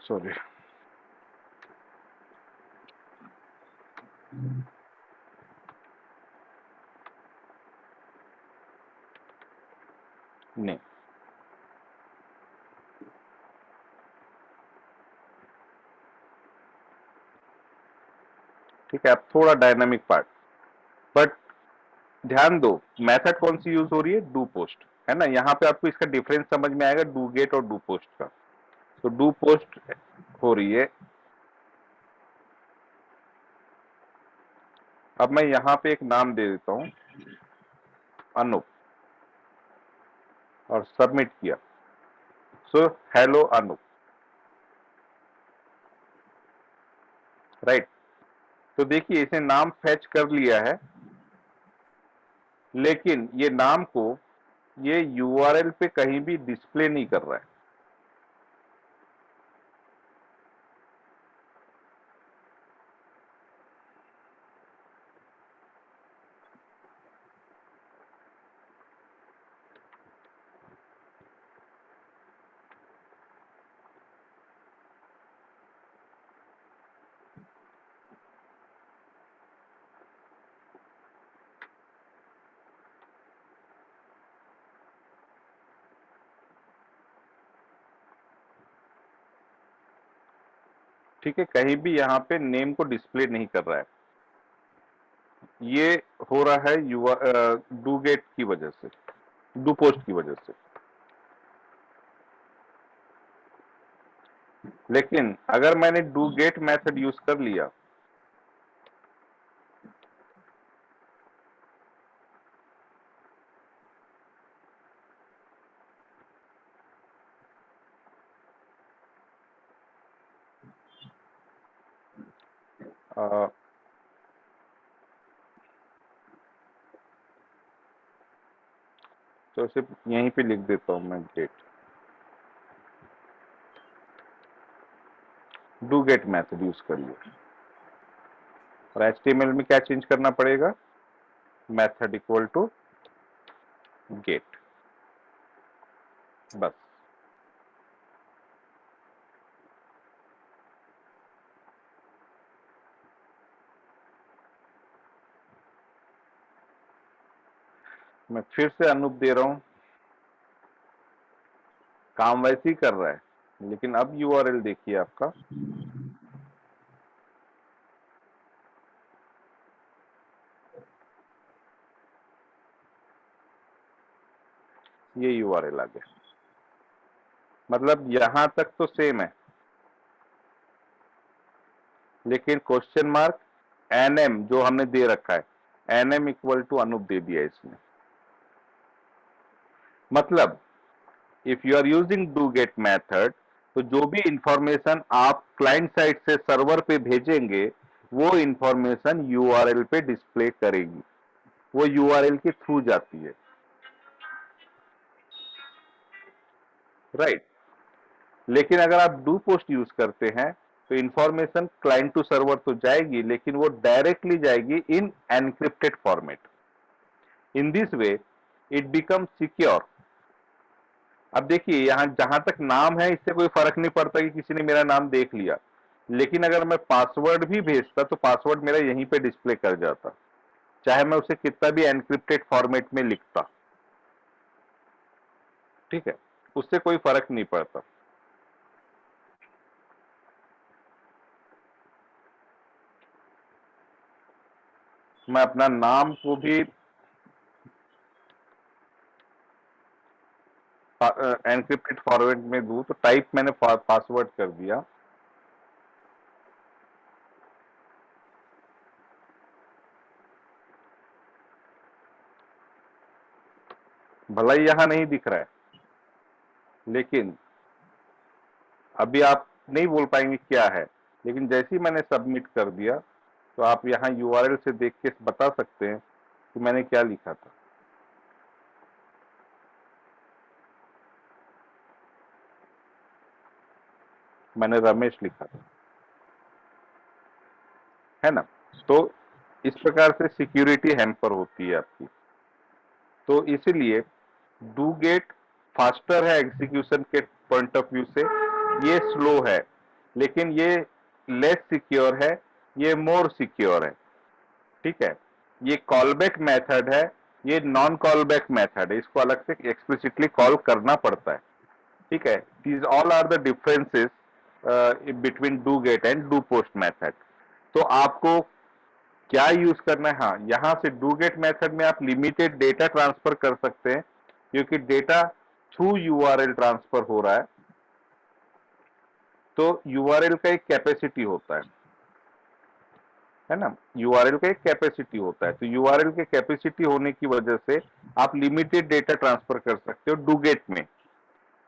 सॉरी नहीं, ठीक है। अब थोड़ा डायनामिक पार्ट, बट ध्यान दो मेथड कौन सी यूज हो रही है, डू पोस्ट, है ना। यहाँ पे आपको इसका डिफरेंस समझ में आएगा डू गेट और डू पोस्ट का। तो डू पोस्ट हो रही है। अब मैं यहाँ पे एक नाम दे देता हूँ अनूप, और सबमिट किया, सो हेलो अनूप। राइट। तो देखिए इसने नाम फेच कर लिया है, लेकिन ये नाम को ये यूआरएल पे कहीं भी डिस्प्ले नहीं कर रहा है। ठीक है, कहीं भी यहाँ पे नेम को डिस्प्ले नहीं कर रहा है। ये हो रहा है डू गेट की वजह से, डू पोस्ट की वजह से। लेकिन अगर मैंने डू गेट मेथड यूज कर लिया, तो सिर्फ यहीं पे लिख देता हूं मैं get, do get method use कर लिया। और HTML में क्या चेंज करना पड़ेगा, मेथड इक्वल टू गेट, बस। मैं फिर से अनूप दे रहा हूं, काम वैसे ही कर रहा है, लेकिन अब यूआरएल देखिए आपका, ये यूआरएल आ गया। मतलब यहां तक तो सेम है, लेकिन क्वेश्चन मार्क एनएम जो हमने दे रखा है, एनएम इक्वल टू अनूप दे दिया इसमें। मतलब if you are using do get method, तो जो भी इंफॉर्मेशन आप क्लाइंट साइड से सर्वर पे भेजेंगे, वो इंफॉर्मेशन यूआरएल पे डिस्प्ले करेगी, वो यूआरएल के थ्रू जाती है, राइट। लेकिन अगर आप डू पोस्ट यूज करते हैं, तो इंफॉर्मेशन क्लाइंट टू सर्वर तो जाएगी, लेकिन वो डायरेक्टली जाएगी in encrypted format. In this way it become secure. अब देखिए यहां जहां तक नाम है, इससे कोई फर्क नहीं पड़ता कि किसी ने मेरा नाम देख लिया, लेकिन अगर मैं पासवर्ड भी भेजता तो पासवर्ड मेरा यहीं पे डिस्प्ले कर जाता, चाहे मैं उसे कितना भी एनक्रिप्टेड फॉर्मेट में लिखता। ठीक है, उससे कोई फर्क नहीं पड़ता। मैं अपना नाम को भी एनक्रिप्टेड फॉर्मेट में दूं, तो टाइप मैंने पासवर्ड कर दिया, भला ही यहां नहीं दिख रहा है, लेकिन अभी आप नहीं बोल पाएंगे क्या है। लेकिन जैसे ही मैंने सबमिट कर दिया, तो आप यहाँ यूआरएल से देख के बता सकते हैं कि मैंने क्या लिखा था। मैंने रमेश लिखा था, है ना। तो इस प्रकार से सिक्योरिटी हैम्पर होती है आपकी। तो इसीलिए डू गेट फास्टर है एग्जीक्यूशन के पॉइंट ऑफ व्यू से, ये स्लो है, लेकिन ये लेस सिक्योर है, ये मोर सिक्योर है। ठीक है, ये कॉलबैक मेथड है, ये नॉन कॉलबैक मेथड है, इसको अलग से एक्सप्लिसिटली कॉल करना पड़ता है। ठीक है, these all are the differences between do get and do post method. तो आपको क्या यूज करना है, हाँ, यहां से डू गेट मेथड में आप लिमिटेड डेटा ट्रांसफर कर सकते हैं, क्योंकि डेटा थ्रू यूआरएल ट्रांसफर हो रहा है। तो यूआरएल का एक कैपेसिटी होता है ना, यूआरएल का एक कैपेसिटी होता है। तो यूआरएल के कैपेसिटी होने की वजह से आप लिमिटेड डेटा ट्रांसफर कर सकते हो डू गेट में।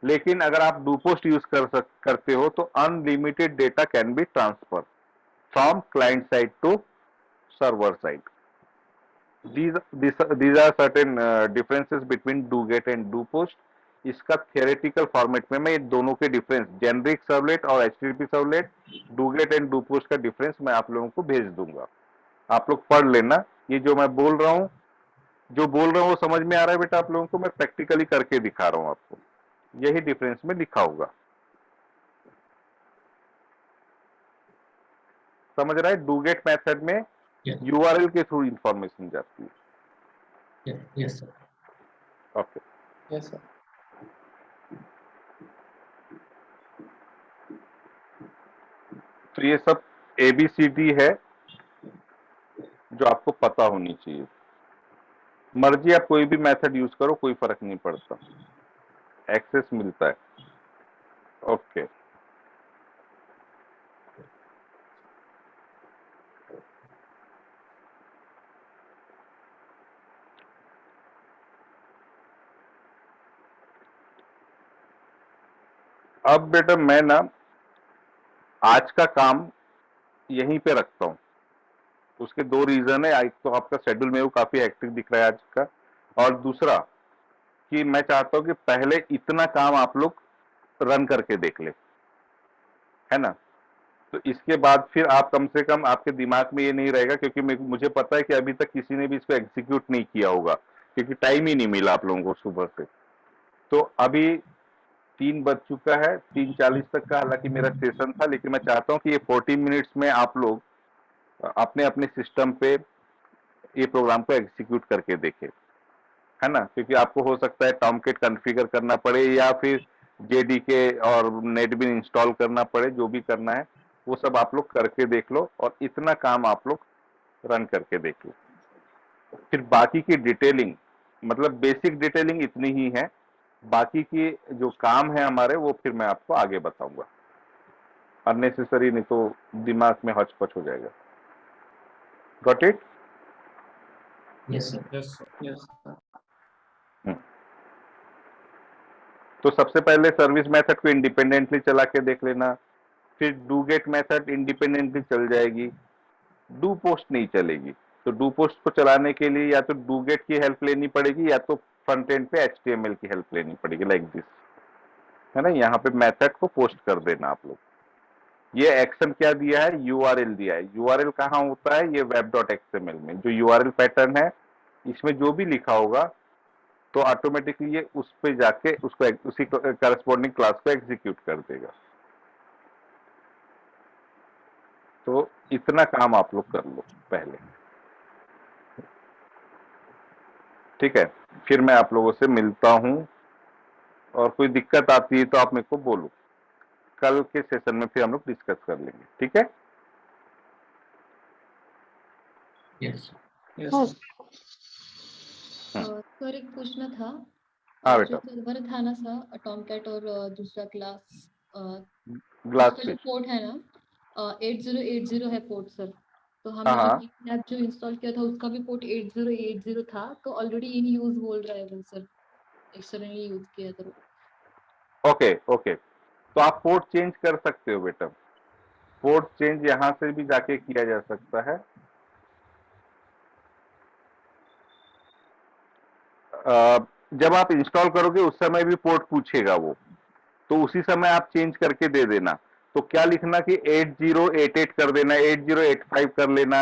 लेकिन अगर आप डू पोस्ट यूज करते हो, तो unlimited data can be transfer. from client side to server side. These are certain differences between do get and do post. इसका theoretical format में मैं ये दोनों के difference, generic सर्वलेट और HTTP servlet, do get and do post का difference मैं आप लोगों को भेज दूंगा, आप लोग पढ़ लेना। ये जो मैं बोल रहा हूँ वो समझ में आ रहा है बेटा आप लोगों को? मैं प्रैक्टिकली करके दिखा रहा हूँ आपको, यही डिफरेंस में लिखा होगा। समझ रहा है? डू गेट मेथड में Yeah. यूआरएल के थ्रू इंफॉर्मेशन जाती है। Yes, sir. Okay, Yes, sir. तो ये सब एबीसीडी है जो आपको पता होनी चाहिए। मर्जी आप कोई भी मेथड यूज करो, कोई फर्क नहीं पड़ता, एक्सेस मिलता है। ओके, अब बेटा मैं ना आज का काम यहीं पे रखता हूँ। उसके दो रीजन है, एक तो आपका शेड्यूल में वो काफी एक्टिव दिख रहा है आज का, और दूसरा कि मैं चाहता हूँ कि पहले इतना काम आप लोग रन करके देख ले, है ना? तो इसके बाद फिर आप कम से कम आपके दिमाग में ये नहीं रहेगा, क्योंकि मुझे पता है कि अभी तक किसी ने भी इसको एग्जीक्यूट नहीं किया होगा, क्योंकि टाइम ही नहीं मिला आप लोगों को सुबह से। तो अभी 3 बज चुका है, 3:40 तक का हालांकि मेरा सेशन था, लेकिन मैं चाहता हूँ कि ये 40 मिनट्स में आप लोग अपने अपने सिस्टम पे ये प्रोग्राम को एग्जीक्यूट करके देखें, है ना? क्योंकि आपको हो सकता है टॉमकेट कॉन्फ़िगर करना पड़े या फिर जेडीके और नेटबिन इंस्टॉल करना पड़े, जो भी करना है वो सब आप लोग करके देख लो, और इतना काम आप लोग रन करके देख लो। फिर बाकी की डिटेलिंग, मतलब बेसिक डिटेलिंग इतनी ही है, बाकी की जो काम है हमारे वो फिर मैं आपको आगे बताऊंगा। अननेसेसरी नहीं तो दिमाग में हचपच हो जाएगा। Got it? Yes, sir. Yes, sir. Yes, sir. तो सबसे पहले सर्विस मेथड को इंडिपेंडेंटली चला के देख लेना, फिर डू गेट मेथड इंडिपेंडेंटली चल जाएगी, डू पोस्ट नहीं चलेगी। तो डू पोस्ट को चलाने के लिए या तो डू गेट की हेल्प लेनी पड़ेगी या तो फ्रंट एंड पे HTML की हेल्प लेनी पड़ेगी, लाइक दिस, है ना? यहाँ पे मेथड को पोस्ट कर देना आप लोग। ये एक्शन क्या दिया है? यूआरएल दिया है। यूआरएल कहाँ होता है? ये web.xml में जो यूआरएल पैटर्न है, इसमें जो भी लिखा होगा तो ऑटोमेटिकली ये उस पे जाके उसको उसी करस्पॉन्डिंग क्लास को एग्जीक्यूट कर देगा। तो इतना काम आप लोग कर लो पहले, ठीक है? फिर मैं आप लोगों से मिलता हूं, और कोई दिक्कत आती है तो आप मेरे को बोलो, कल के सेशन में फिर हम लोग डिस्कस कर लेंगे, ठीक है? Yes. Yes, हाँ, sir. सर एक पूछना था। हाँ जो बेटा, सर्वर था ना सर टॉमकैट और दूसरा क्लास ग्लास उसका जो फिश। पोर्ट है ना 8080 है पोर्ट सर। तो हाँ हमने जो हाँ, ऐप जो इंस्टॉल किया था उसका भी पोर्ट 8080 था, तो ऑलरेडी इन यूज बोल रहा है वो सर, एक्सटर्नली यूज किया तो। ओके ओके, तो आप पोर्ट चेंज कर सकते हो बेटा। पोर्ट चेंज यहाँ से भी जाके किया जा सकता है। जब आप इंस्टॉल करोगे उस समय भी पोर्ट पूछेगा वो, तो उसी समय आप चेंज करके दे देना। तो क्या लिखना कि 8088 कर देना, 8085 कर लेना,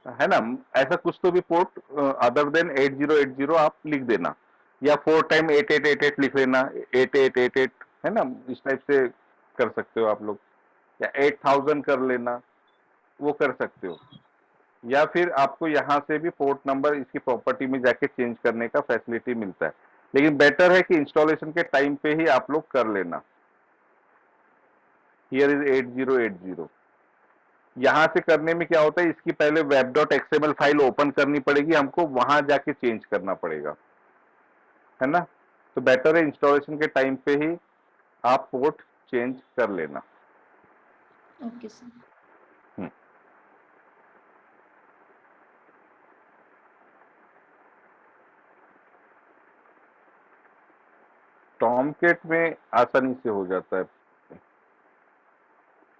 है ना? ऐसा कुछ तो भी पोर्ट अदर देन 8080 आप लिख देना, या 4 टाइम 8888 लिख लेना, 8888, है ना? इस टाइप से कर सकते हो आप लोग, या 8000 कर लेना, वो कर सकते हो। या फिर आपको यहाँ से भी पोर्ट नंबर इसकी प्रॉपर्टी में जाके चेंज करने का फैसिलिटी मिलता है, लेकिन बेटर है कि इंस्टॉलेशन के टाइम पे ही आप लोग कर लेना। Here is 8080। यहाँ से करने में क्या होता है, इसकी पहले web.xml फाइल ओपन करनी पड़ेगी हमको, वहां जाके चेंज करना पड़ेगा, है ना? तो बेटर है इंस्टॉलेशन के टाइम पे ही आप पोर्ट चेंज कर लेना। Okay sir. टॉमकेट में आसानी से हो जाता है।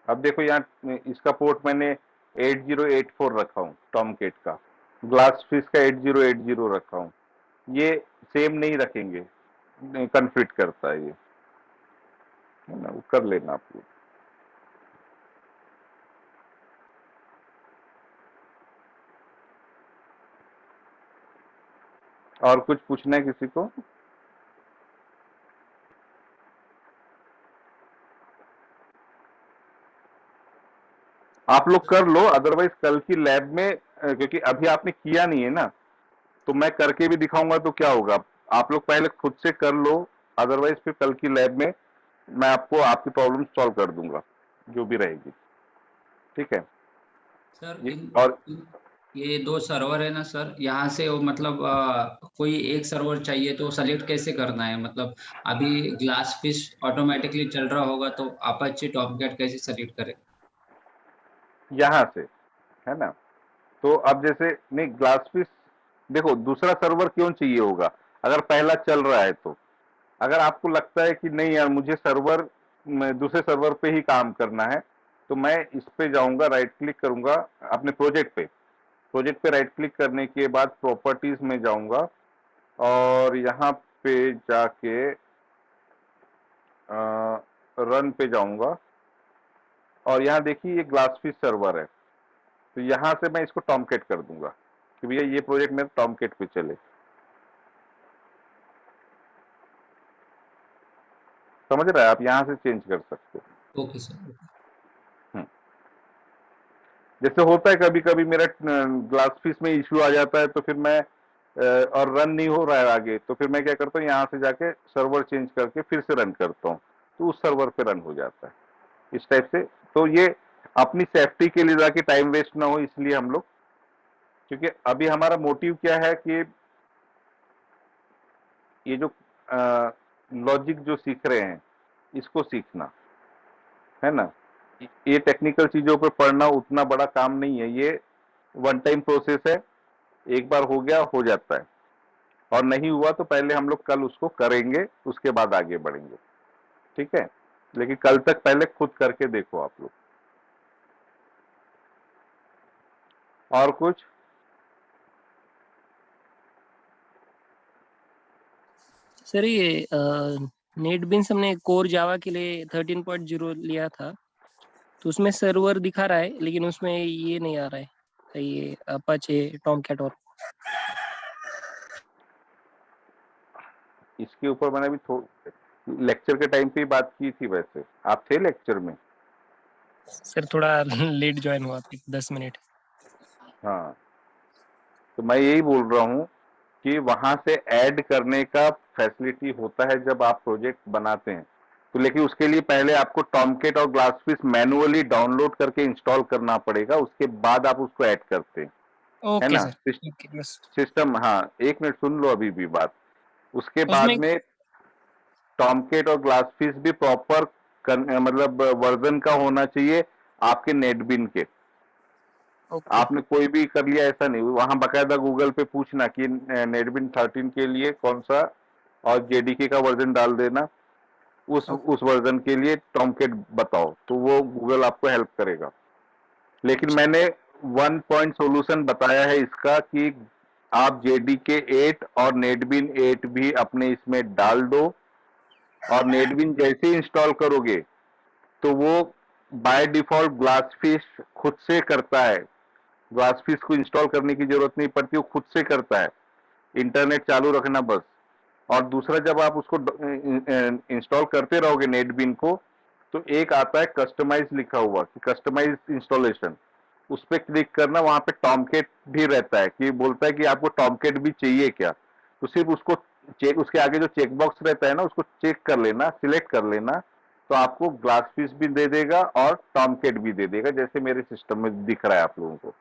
अब देखो यहाँ इसका पोर्ट मैंने 8084 रखा हूँ टॉमकेट का, ग्लास फिश का 8080 रखा हूँ, ये सेम नहीं रखेंगे, कन्फ्लिक्ट करता है ये, है ना, वो कर लेना आप लोग। और कुछ पूछना है किसी को? आप लोग कर लो, अदरवाइज कल की लैब में क्योंकि अभी आपने किया नहीं है ना, तो मैं करके भी दिखाऊंगा तो क्या होगा, आप लोग पहले खुद से कर लो, अदरवाइज फिर कल की लैब में मैं आपको आपकी प्रॉब्लम सॉल्व कर दूंगा जो भी रहेगी, ठीक है। सर और ये 2 सर्वर है ना सर, यहाँ से वो मतलब कोई एक सर्वर चाहिए तो सेलेक्ट कैसे करना है, मतलब अभी ग्लास फिश ऑटोमेटिकली चल रहा होगा तो अपाचे टॉमकैट कैसे सेलेक्ट करें? यहाँ से, है ना, तो अब जैसे नहीं ग्लास फिश, देखो दूसरा सर्वर क्यों चाहिए होगा अगर पहला चल रहा है तो, अगर आपको लगता है कि नहीं यार मुझे सर्वर दूसरे सर्वर पे ही काम करना है, तो मैं इस पे जाऊंगा, राइट क्लिक करूंगा अपने प्रोजेक्ट पे राइट क्लिक करने के बाद प्रॉपर्टीज में जाऊंगा और यहाँ पे जाके रन पे जाऊंगा और यहाँ देखिए ये ग्लास फिश सर्वर है, तो यहाँ से मैं इसको टॉमकेट कर दूंगा कि भैया ये प्रोजेक्ट मेरे टॉमकेट पे चले, समझ रहे हैं आप, यहाँ से चेंज कर सकते हो। Okay sir. जैसे होता है कभी कभी मेरा ग्लास फिश में इश्यू आ जाता है तो फिर मैं और रन नहीं हो रहा है आगे, तो फिर मैं क्या करता हूँ यहाँ से जाके सर्वर चेंज करके फिर से रन करता हूँ, तो उस सर्वर पे रन हो जाता है इस टाइप से। तो ये अपनी सेफ्टी के लिए जाके टाइम वेस्ट ना हो इसलिए हम लोग, क्योंकि अभी हमारा मोटिव क्या है कि ये जो लॉजिक जो सीख रहे हैं इसको सीखना, है ना, ये टेक्निकल चीजों पे पढ़ना उतना बड़ा काम नहीं है, ये वन टाइम प्रोसेस है, एक बार हो गया हो जाता है, और नहीं हुआ तो पहले हम लोग कल उसको करेंगे उसके बाद आगे बढ़ेंगे, ठीक है, लेकिन कल तक पहले खुद करके देखो आप लोग। और कुछ? सर ये नेटबिन्स हमने कोर जावा के लिए 13.0 लिया था, तो उसमें सर्वर दिखा रहा है लेकिन उसमें ये नहीं आ रहा है, ये अपाचे टॉमकैट और इसके ऊपर मैंने अभी लेक्चर के टाइम पे ही बात की थी, वैसे आप थे लेक्चर में? सर थोड़ा लेट ज्वाइन हुआ था, 10 मिनट। हाँ, तो मैं यही बोल रहा हूँ कि वहां से ऐड करने का फैसिलिटी होता है जब आप प्रोजेक्ट बनाते हैं, तो लेकिन उसके लिए पहले आपको टॉमकेट और ग्लासफिश मैनुअली डाउनलोड करके इंस्टॉल करना पड़ेगा, उसके बाद आप उसको ऐड करते हैं, है ओके ना, सर, ओके बस। सिस्टम। हाँ, एक मिनट सुन लो अभी भी बात, उसके उसमें बाद में टॉमकेट और ग्लासफिश भी प्रॉपर मतलब वर्जन का होना चाहिए आपके नेटबिन के। ओके आपने कोई भी कर लिया ऐसा नहीं, वहां बकायदा गूगल पे पूछना कि नेटबिन 13 के लिए कौन सा, और जेडीके का वर्जन डाल देना, उस वर्जन के लिए टॉमकेट बताओ, तो वो गूगल आपको हेल्प करेगा। लेकिन मैंने 1 पॉइंट सॉल्यूशन बताया है इसका कि आप जेडीके 8 और नेटबिन 8 भी अपने इसमें डाल दो, और नेटबिन जैसे ही इंस्टॉल करोगे तो वो बाय डिफॉल्ट ग्लासफिश खुद से करता है, ग्लासफिश को इंस्टॉल करने की जरूरत नहीं पड़ती, वो खुद से करता है, इंटरनेट चालू रखना बस। और दूसरा, जब आप उसको इंस्टॉल करते रहोगे नेटबिन को, तो एक आता है कस्टमाइज लिखा हुआ कि कस्टमाइज इंस्टॉलेशन, उस पर क्लिक करना, वहां पे टॉमकेट भी रहता है कि बोलता है कि आपको टॉमकेट भी चाहिए क्या, तो सिर्फ उसको चेक, उसके आगे जो चेक बॉक्स रहता है ना उसको चेक कर लेना, सिलेक्ट कर लेना, तो आपको ग्लास पीस भी दे देगा और टॉमकेट भी दे देगा, जैसे मेरे सिस्टम में दिख रहा है आप लोगों को,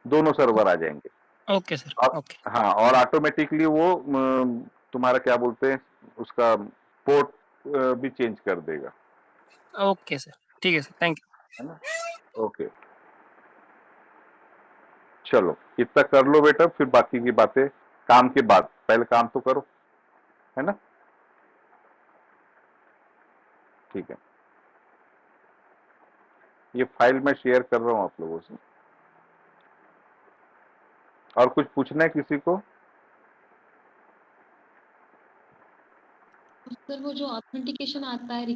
दोनों सर्वर आ जाएंगे। ओके सर, और ओके हाँ, और ऑटोमेटिकली वो तुम्हारा क्या बोलते हैं उसका पोर्ट भी चेंज कर देगा, ओके सर, ठीक है सर, थैंक यू। है ना। ओके, चलो इतना कर लो बेटा, फिर बाकी की बातें काम के बाद, पहले काम तो करो, है ना, ठीक है। ये फाइल मैं शेयर कर रहा हूँ आप लोगों से। और कुछ पूछना है किसी को? सर वो जो ऑथेंटिकेशन आता है